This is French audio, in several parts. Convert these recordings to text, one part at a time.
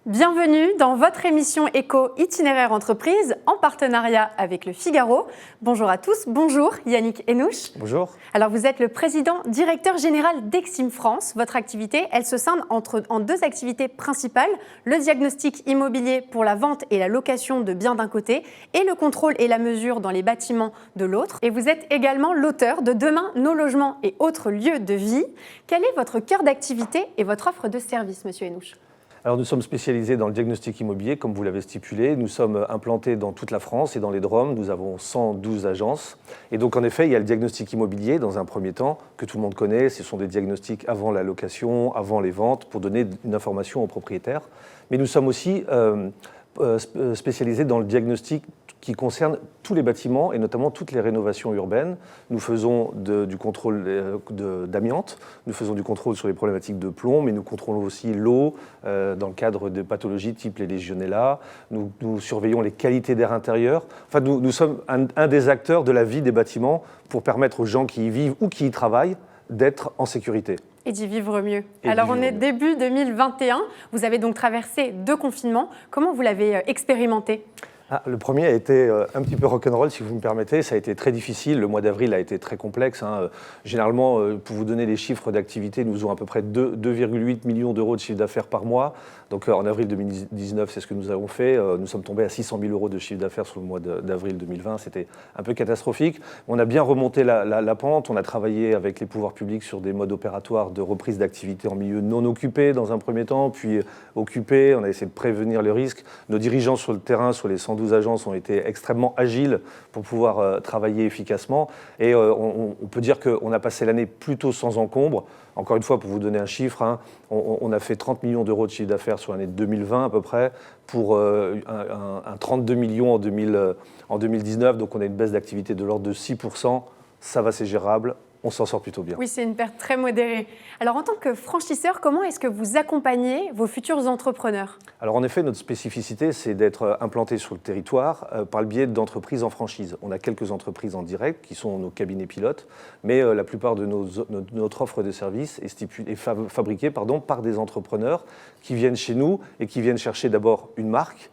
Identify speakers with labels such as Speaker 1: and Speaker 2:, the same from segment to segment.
Speaker 1: Bienvenue dans votre émission Éco Itinéraire Entreprise en partenariat avec Le Figaro. Bonjour à tous, bonjour Yannick Henouche.
Speaker 2: Bonjour.
Speaker 1: Alors vous êtes le président directeur général d'Exim France. Votre activité, elle se scinde en deux activités principales, le diagnostic immobilier pour la vente et la location de biens d'un côté et le contrôle et la mesure dans les bâtiments de l'autre. Et vous êtes également l'auteur de Demain, nos logements et autres lieux de vie. Quel est votre cœur d'activité et votre offre de service, monsieur Henouche ?
Speaker 2: Alors nous sommes spécialisés dans le diagnostic immobilier, comme vous l'avez stipulé. Nous sommes implantés dans toute la France et dans les DROM. Nous avons 112 agences. Et donc en effet, il y a le diagnostic immobilier dans un premier temps, que tout le monde connaît. Ce sont des diagnostics avant la location, avant les ventes, pour donner une information aux propriétaires. Mais nous sommes aussi spécialisés dans le diagnostic qui concerne tous les bâtiments et notamment toutes les rénovations urbaines. Nous faisons du contrôle d'amiante, nous faisons du contrôle sur les problématiques de plomb, mais nous contrôlons aussi l'eau dans le cadre de pathologies type les Legionella. Nous surveillons les qualités d'air intérieur. Enfin, nous sommes un des acteurs de la vie des bâtiments pour permettre aux gens qui y vivent ou qui y travaillent d'être en sécurité.
Speaker 1: Et d'y vivre mieux. Alors on est début 2021, vous avez donc traversé 2 confinements. Comment vous l'avez expérimenté ?
Speaker 2: Le premier a été un petit peu rock'n'roll, si vous me permettez. Ça a été très difficile. Le mois d'avril a été très complexe. Généralement, pour vous donner les chiffres d'activité, nous faisons à peu près 2,8 millions d'euros de chiffre d'affaires par mois. Donc en avril 2019, c'est ce que nous avons fait. Nous sommes tombés à 600 000 euros de chiffre d'affaires sur le mois d'avril 2020. C'était un peu catastrophique. On a bien remonté la pente. On a travaillé avec les pouvoirs publics sur des modes opératoires de reprise d'activité en milieu non occupé dans un premier temps, puis occupé. On a essayé de prévenir le risque. Nos dirigeants sur le terrain, sur les 112 agences, ont été extrêmement agiles pour pouvoir travailler efficacement. Et on peut dire qu'on a passé l'année plutôt sans encombre. Encore une fois, pour vous donner un chiffre, on a fait 30 millions d'euros de chiffre d'affaires sur l'année 2020 à peu près, pour un 32 millions en 2019. Donc on a une baisse d'activité de l'ordre de 6%. Ça va, c'est gérable. On s'en sort plutôt bien.
Speaker 1: Oui, c'est une perte très modérée. Alors, en tant que franchisseur, comment est-ce que vous accompagnez vos futurs entrepreneurs ? Alors,
Speaker 2: en effet, notre spécificité, c'est d'être implanté sur le territoire par le biais d'entreprises en franchise. On a quelques entreprises en direct qui sont nos cabinets pilotes, mais la plupart de notre offre de services est fabriquée par des entrepreneurs qui viennent chez nous et qui viennent chercher d'abord une marque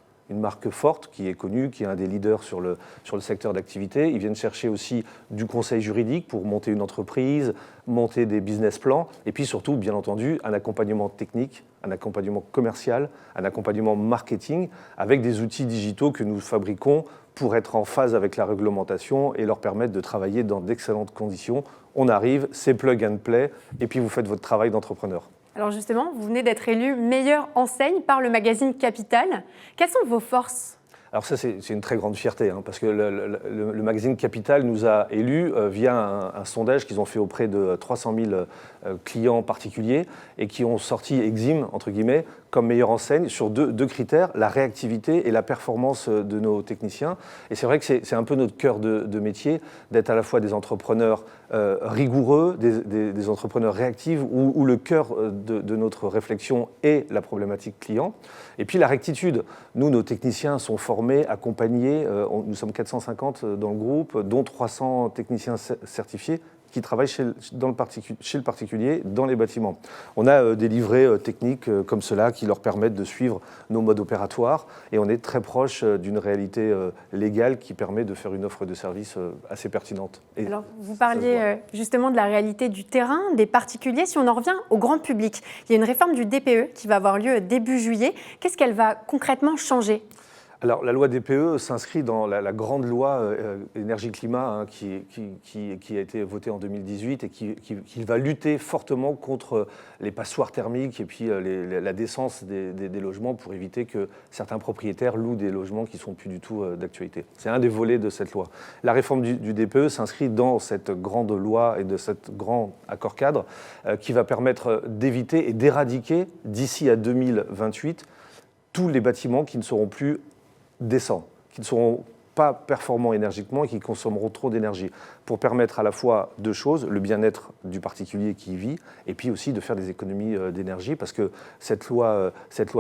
Speaker 2: forte, qui est connue, qui est un des leaders sur le secteur d'activité. Ils viennent chercher aussi du conseil juridique pour monter une entreprise, monter des business plans, et puis surtout, bien entendu, un accompagnement technique, un accompagnement commercial, un accompagnement marketing, avec des outils digitaux que nous fabriquons pour être en phase avec la réglementation et leur permettre de travailler dans d'excellentes conditions. On arrive, c'est plug and play, et puis vous faites votre travail d'entrepreneur.
Speaker 1: Alors justement, vous venez d'être élu meilleure enseigne par le magazine Capital. Quelles sont vos forces ?
Speaker 2: Alors ça, c'est une très grande fierté, parce que le magazine Capital nous a élus via un sondage qu'ils ont fait auprès de 300 000 clients particuliers et qui ont sorti Exim, entre guillemets, comme meilleure enseigne sur deux critères, la réactivité et la performance de nos techniciens. Et c'est vrai que c'est un peu notre cœur de métier, d'être à la fois des entrepreneurs rigoureux, des entrepreneurs réactifs, où le cœur de notre réflexion est la problématique client. Et puis la rectitude. Nous, nos techniciens sont formés, accompagnés. Nous sommes 450 dans le groupe, dont 300 techniciens certifiés qui travaillent chez le particulier, dans les bâtiments. On a des livrets techniques comme cela qui leur permettent de suivre nos modes opératoires et on est très proche d'une réalité légale qui permet de faire une offre de service assez pertinente. Et alors,
Speaker 1: vous parliez justement de la réalité du terrain, des particuliers. Si on en revient au grand public, il y a une réforme du DPE qui va avoir lieu début juillet. Qu'est-ce qu'elle va concrètement changer ?
Speaker 2: Alors, la loi DPE s'inscrit dans la grande loi énergie-climat qui a été votée en 2018 et qui va lutter fortement contre les passoires thermiques et puis la décence des logements pour éviter que certains propriétaires louent des logements qui ne sont plus du tout d'actualité. C'est un des volets de cette loi. La réforme du DPE s'inscrit dans cette grande loi et de cet grand accord cadre qui va permettre d'éviter et d'éradiquer d'ici à 2028 tous les bâtiments qui ne seront plus décents, qui ne seront pas performants énergiquement et qui consommeront trop d'énergie, pour permettre à la fois 2 choses, le bien-être du particulier qui y vit, et puis aussi de faire des économies d'énergie, parce que cette loi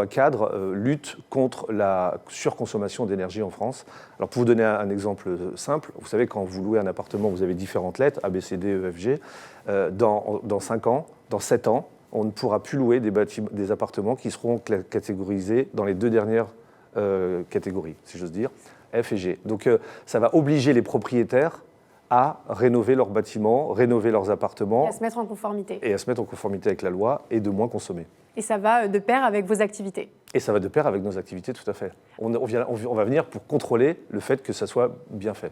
Speaker 2: cadre lutte contre la surconsommation d'énergie en France. Alors pour vous donner un exemple simple, vous savez, quand vous louez un appartement, vous avez différentes lettres, A, B, C, D, E, F, G. Dans 5 ans, dans 7 ans, on ne pourra plus louer des appartements qui seront catégorisés dans les 2 dernières catégories, si j'ose dire, F et G. Donc ça va obliger les propriétaires à rénover leurs bâtiments, rénover leurs appartements.
Speaker 1: Et à se mettre en conformité.
Speaker 2: Et à se mettre en conformité avec la loi et de moins consommer.
Speaker 1: Et ça va de pair avec vos activités.
Speaker 2: Et ça va de pair avec nos activités, tout à fait. On va venir pour contrôler le fait que ça soit bien fait.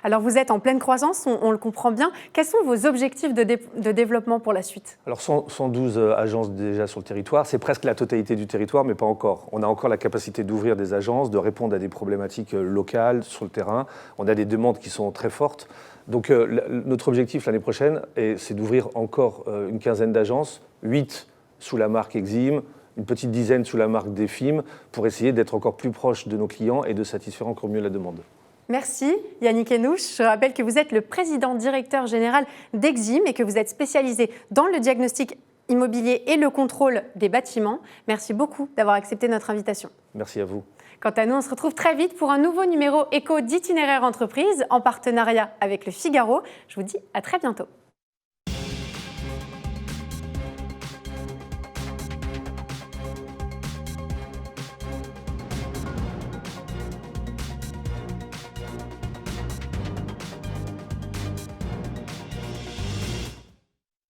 Speaker 1: Alors vous êtes en pleine croissance, on le comprend bien. Quels sont vos objectifs de développement pour la suite?
Speaker 2: Alors 112 agences déjà sur le territoire, c'est presque la totalité du territoire, mais pas encore. On a encore la capacité d'ouvrir des agences, de répondre à des problématiques locales sur le terrain. On a des demandes qui sont très fortes. Donc notre objectif l'année prochaine, c'est d'ouvrir encore une quinzaine d'agences, 8 sous la marque Exim, une petite dizaine sous la marque Defim, pour essayer d'être encore plus proche de nos clients et de satisfaire encore mieux la demande.
Speaker 1: Merci Yannick Henouche. Je rappelle que vous êtes le président directeur général d'Exim et que vous êtes spécialisé dans le diagnostic immobilier et le contrôle des bâtiments. Merci beaucoup d'avoir accepté notre invitation.
Speaker 2: Merci à vous.
Speaker 1: Quant à nous, on se retrouve très vite pour un nouveau numéro éco d'Itinéraire Entreprise en partenariat avec Le Figaro. Je vous dis à très bientôt.